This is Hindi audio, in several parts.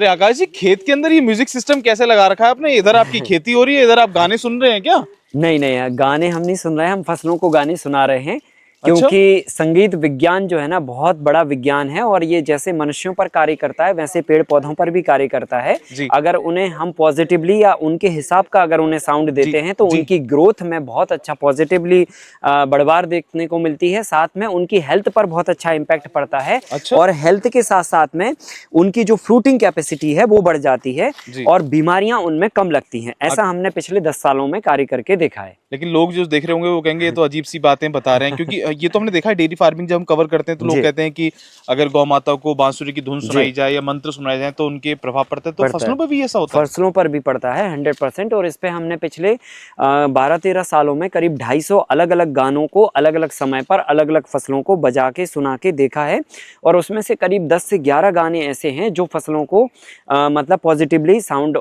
अरे आकाश जी, खेत के अंदर ये म्यूजिक सिस्टम कैसे लगा रखा है आपने? इधर आपकी खेती हो रही है, इधर आप गाने सुन रहे हैं क्या? नहीं नहीं, गाने हम नहीं सुन रहे हैं, हम फसलों को गाने सुना रहे हैं। अच्छा। क्योंकि संगीत विज्ञान जो है ना, बहुत बड़ा विज्ञान है और ये जैसे मनुष्यों पर कार्य करता है वैसे पेड़ पौधों पर भी कार्य करता है। जी। अगर उन्हें हम पॉजिटिवली या उनके हिसाब का अगर उन्हें साउंड देते हैं तो जी। उनकी ग्रोथ में बहुत अच्छा पॉजिटिवली बढ़वार देखने को मिलती है। साथ में उनकी हेल्थ पर बहुत अच्छा इम्पैक्ट पड़ता है। अच्छा। और हेल्थ के साथ साथ में उनकी जो फ्रूटिंग कैपेसिटी है वो बढ़ जाती है जी। और बीमारियां उनमें कम लगती हैं। ऐसा हमने पिछले 10 सालों में कार्य करके देखा है। लेकिन लोग जो देख रहे होंगे वो कहेंगे ये तो अजीब सी बातें बता रहे हैं, क्योंकि ये तो हमने देखा है डेयरी फार्मिंग जब हम कवर करते हैं तो लोग जी। कहते हैं कि अगर गौ माता को बांसुरी की धुन सुनाई जी। जाए या मंत्र सुनाए जाए तो उनके प्रभाव पड़ता है। तो पड़ता फसलों है। पर भी ऐसा होता है? फसलों पर भी पड़ता है 100%। और इस पे हमने पिछले 12-13 सालों में करीब 250 अलग अलग गानों को अलग अलग समय पर अलग अलग फसलों को बजा के सुना के देखा है। और उसमें से करीब 10 से 11 गाने ऐसे हैं जो फसलों को मतलब पॉजिटिवली साउंड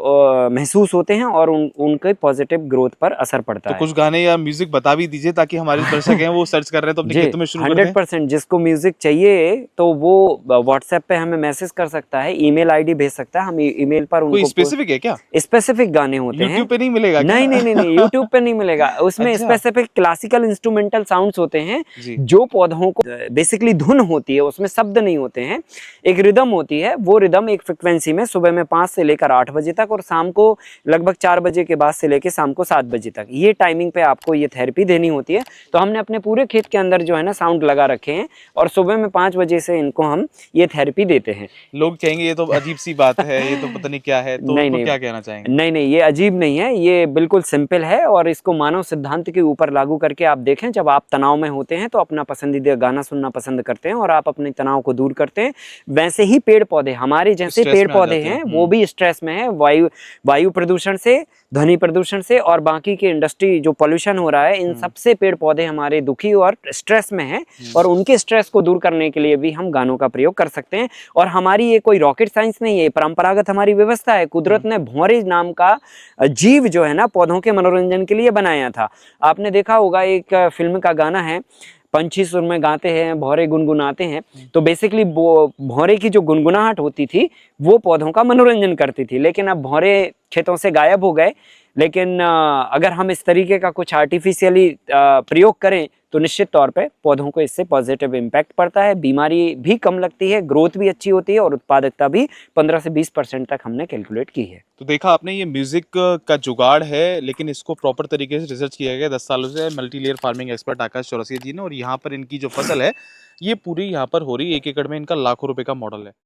महसूस होते हैं और उनके पॉजिटिव ग्रोथ पर असर पड़ता तो है। कुछ गाने या म्यूजिक बता भी दीजिए ताकि हमारे दर्शक हैं वो सर्च कर रहे हैं तो अपने जी, खेतों में शुरू कर दें। 100%। जिसको म्यूजिक चाहिए तो वो व्हाट्सएप पे हमें मैसेज कर सकता है, ईमेल आईडी भेज सकता है, हम ईमेल पर कोई उनको स्पेसिफिक है क्या? स्पेसिफिक गाने होते हैं। यूट्यूब पे नहीं मिलेगा क्या? नहीं नहीं नहीं नहीं, यूट्यूब पे नहीं मिलेगा। उसमें अच्छा। स्पेसिफिक क्लासिकल इंस्ट्रूमेंटल साउंड्स होते हैं जी। जो पौधों को बेसिकली धुन होती है, उसमें शब्द नहीं होते हैं, एक रिदम होती है। वो रिदम एक फ्रिक्वेंसी में सुबह में 5 से लेकर 8 बजे तक और शाम को लगभग 4 बजे के बाद से लेकर शाम को 7 बजे तक, ये टाइमिंग पे आपको ये थेरेपी देनी होती है। तो हमने अपने पूरे खेत के अंदर जो है ना साउंड लगा रखे हैं और सुबह में 5 बजे से इनको हम ये थेरेपी देते हैं। लोग कहेंगे ये तो अजीब सी बात है, ये तो पता नहीं क्या है, तो नहीं उनको नहीं क्या कहना चाहेंगे? नहीं नहीं, ये अजीब नहीं है, ये बिल्कुल सिंपल है। और इसको मानव सिद्धांत के ऊपर लागू करके आप देखें, जब आप तनाव में होते हैं तो अपना पसंदीदा गाना सुनना पसंद करते हैं और आप अपने तनाव को दूर करते हैं। वैसे ही पेड़ पौधे, हमारे जैसे स्ट्रेस पेड़ में आ पौधे जाते हैं। हैं, वो भी स्ट्रेस में है। वायु प्रदूषण से, ध्वनि प्रदूषण से और बाकी के इंडस्ट्री जो पोल्यूशन हो रहा है, इन सबसे पेड़ पौधे हमारे दुखी और स्ट्रेस में हैं। और उनके स्ट्रेस को दूर करने के लिए भी हम गानों का प्रयोग कर सकते हैं। और हमारी ये कोई रॉकेट साइंस नहीं है, परंपरागत हमारी व्यवस्था है। कुदरत ने भौरे नाम का जीव जो है ना पौधों के मनोरंजन के लिए बनाया था। आपने देखा होगा, एक फिल्म का गाना है, पंछी सुर में गाते हैं, भौरे गुनगुनाते हैं। तो बेसिकली भौरे की जो गुनगुनाहट होती थी वो पौधों का मनोरंजन करती थी। लेकिन अब भौरे खेतों से गायब हो गए। लेकिन अगर हम इस तरीके का कुछ आर्टिफिशियली प्रयोग करें तो निश्चित तौर पे पौधों को इससे पॉजिटिव इम्पैक्ट पड़ता है, बीमारी भी कम लगती है, ग्रोथ भी अच्छी होती है और उत्पादकता भी 15 से 20% तक हमने कैलकुलेट की है। तो देखा आपने, ये म्यूजिक का जुगाड़ है लेकिन इसको प्रॉपर तरीके से रिसर्च किया गया 10 सालों से मल्टी लेयर फार्मिंग एक्सपर्ट आकाश चौरसिया जी ने। और यहाँ पर इनकी जो फसल है ये पूरी यहाँ पर हो रही है, 1 एकड़ में इनका लाखों रुपए का मॉडल है।